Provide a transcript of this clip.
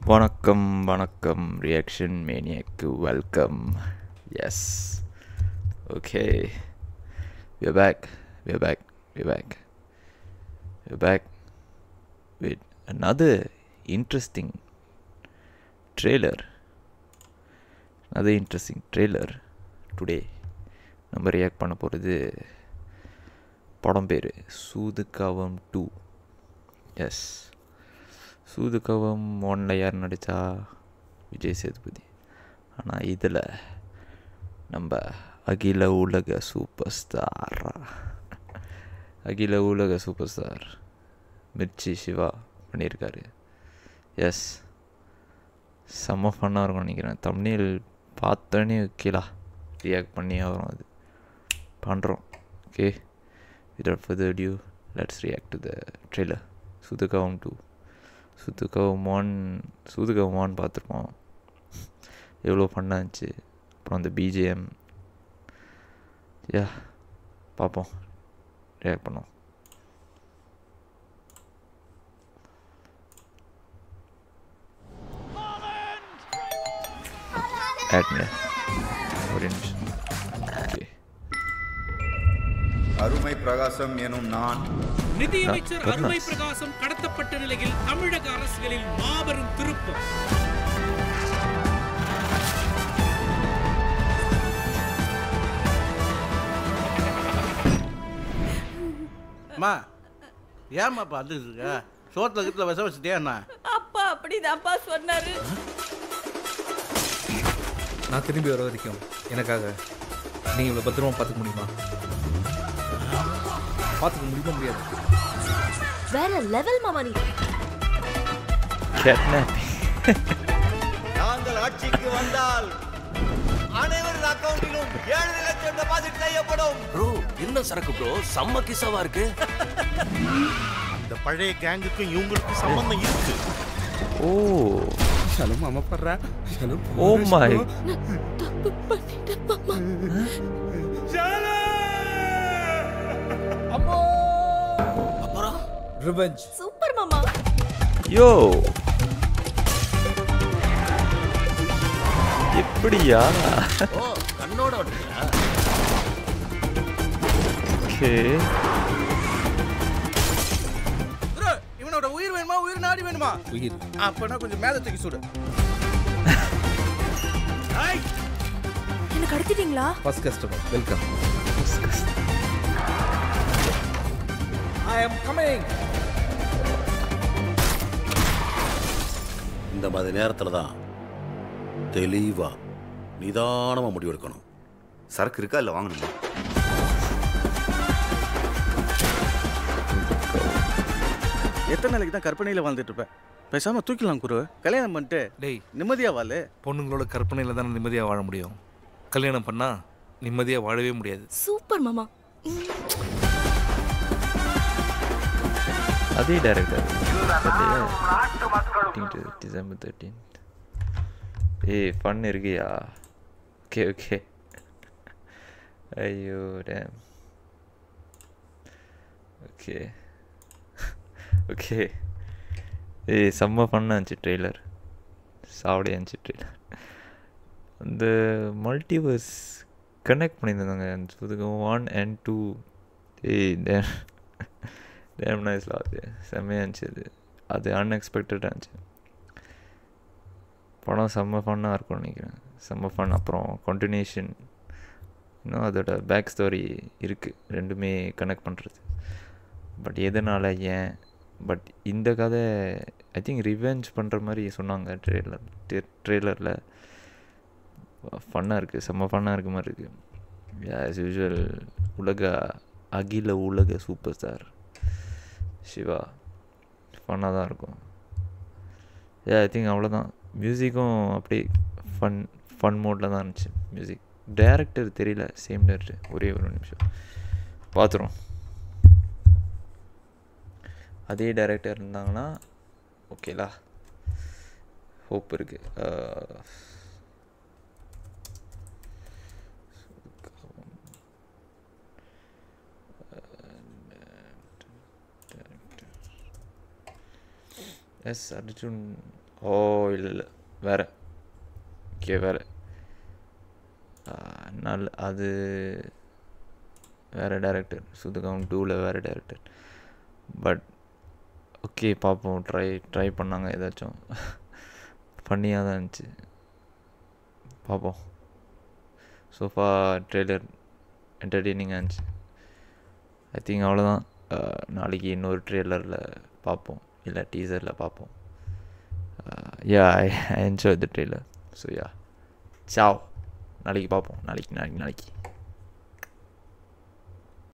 வணக்கம் வணக்கம் ரியாக்ஷன் மேனியாக்கு welcome. Yes, okay, we're back we're back we're back we're back with another interesting trailer today. நம்ம react பண்ண போகிறது படம் பேர் சூதுகவம் 2. எஸ், சூதுகவம் 1ல் யார் நடித்தா? விஜய் சேதுபதி. ஆனால் இதில் நம்ம அகில உலக சூப்பர் ஸ்டார் மிர்ச்சி சிவா பண்ணியிருக்காரு. எஸ், செம்ம ஃபன்னாக இருக்கும்னு நினைக்கிறேன். தம்ப்நெயில் பார்த்தோன்னே ஓகேலா ரியாக்ட் பண்ணி வரும். அது பண்ணுறோம். Okay, without further ado, let's react to the trailer. Soodhu Kavvum 2. Soodhu Kavvum 1 பார்த்துருப்போம். எவ்வளோ ஃபன்னாக இருந்துச்சு. அப்புறம் அந்த பிஜிஎம் பார்ப்போம், ரியாக்ட் பண்ணோம். ஆட்ங்க ஒரு நிமிஷம். ஓகே, அருமை பிரகாசம் எனும் நான் நிதியமைச்சர் அருமை பிரகாசம் கடத்தப்பட்ட நிலையில் தமிழக அரசியலில் மாபெரும் திருப்பம். அம்மா ஏம்மா பார்த்துட்டு இருக்க? சோத்துல கிட்ட விஷம் வச்சுட்டே அண்ணா. அப்பா அப்படிதான்ப்பா சொன்னாரு. நான் திரும்பி வர வரைக்கும் எனக்காக நீங்கள் இவ்வளோ பத்திரமா பார்த்துக்க முடியுமா? பார்த்துக்க முடியாது. வேற லெவல் மாமா நீ. நாங்கள் ஆட்சிக்கு வந்தால் அனைவரின் அக்கவுண்டிலும் 7 லட்சம் டெபாசிட் செய்யப்படும். ப்ரோ, என்ன சரக்கு ப்ரோ? செம்ம கிசாவா இருக்கு. அந்த பழைய கேங்குக்கும் இவங்களுக்கும் சம்பந்தம் இருக்கு. ஓ ஹலோ மாமா படுறா. ஹலோ, ஓ மை, தப்பு பண்ணிட்டேன் மாமா. அப்புறம் ரிவெஞ்ச். சூப்பர் மாமா. யோ எப்படியா? ஓ, கண்ணோட ஓடுறியா? ஓகே, ப்ரோ, இவனோட உயிர் வேணுமா உயிர் நாடி வேணுமா? உயிர். அப்பனா கொஞ்சம் மேல தூக்கி சுடு. என்ன கடத்திட்டீங்களா? First customer welcome. I am coming. இந்த மாதிரி நேரத்தில் தான் தெளிவா நிதானமா முடிவெடுக்கணும். சரக்கு இருக்கா இல்லை வாங்கணுமா? எத்தனை நாளைக்கு தான் கற்பனையில் வாழ்ந்துட்டு இருப்பேன்? பேசாம தூக்கிடலாம் குரு. கல்யாணம் பண்ணிட்டு டேய், நிம்மதியா வாழு. பொண்ணுங்களோட கற்பனையில் தானே நிம்மதியாக வாழ முடியும். கல்யாணம் பண்ணால் நிம்மதியாக வாழவே முடியாது. சூப்பர் மாமா. அதே டைரக்டர் டிசம்பர் 13. ஏய், ஃபன் இருக்கியா? Okay okay. ஐயோ டேம். Okay okay. ஏய், செம்ம ஃபன்னாக இருந்துச்சு ட்ரெய்லர். சாவடியாக இருந்துச்சு ட்ரெய்லர். அந்த மல்டிவர்ஸ் கனெக்ட் பண்ணியிருந்தாங்க சூதுகவம் 1 and 2. ஏய் டேம் நைஸ்ல. அது செம்மையாக இருந்துச்சு. அது அன்எக்ஸ்பெக்டடாக இருந்துச்சு. படம் செம்ம ஃபன்னாக இருக்கும்னு நினைக்கிறேன். செம்ம ஃபன். அப்புறம் கண்டினியூஷன், இன்னும் அதோட பேக் ஸ்டோரி இருக்குது, ரெண்டுமே கனெக்ட் பண்ணுறது. பட் எதனால், ஏன்? பட் இந்த கதை ஐ திங்க் ரிவெஞ்ச் பண்ணுற மாதிரி சொன்னாங்க ட்ரெய்லரில். ஃபன்னாக இருக்குது, செம்ம ஃபன்னாக இருக்க மாதிரி இருக்குது. ஆஸ் யூஷுவல் அகில உலக சூப்பர் ஸ்டார் சிவா ஃபன்னாக தான் இருக்கும். ஐ திங்க் அவ்வளோதான். மியூசிக்கும் அப்படியே ஃபன் மோடில் தான் இருந்துச்சு மியூசிக். டைரக்டர் தெரியல, சேம் டைரக்டர். ஒரே ஒரு நிமிஷம் பார்த்துரும். அதே டைரக்டர் இருந்தாங்கன்னா ஓகேலா, ஹோப் இருக்குது. எஸ், அர்ஜுன் ஓ இல்லை வேறு ஓகே வேறு அது வேறு டேரக்டர் சுதுகாம் 2ல் வேறு டேரக்டர். பட் ஓகே பார்ப்போம். ட்ரை பண்ணாங்க ஏதாச்சும் ஃபன்னியாக தான் இருந்துச்சு. பார்ப்போம். சோஃபா ட்ரெய்லர் என்டர்டெய்னிங்காக இருந்துச்சு. ஐ திங்க் அவ்வளோதான். நாளைக்கு இன்னொரு ட்ரெய்லரில் பார்ப்போம், இல்லை டீசரில் பார்ப்போம். I enjoy the trailer. So yeah சாவ். நாளைக்கு பார்ப்போம். நாளைக்கு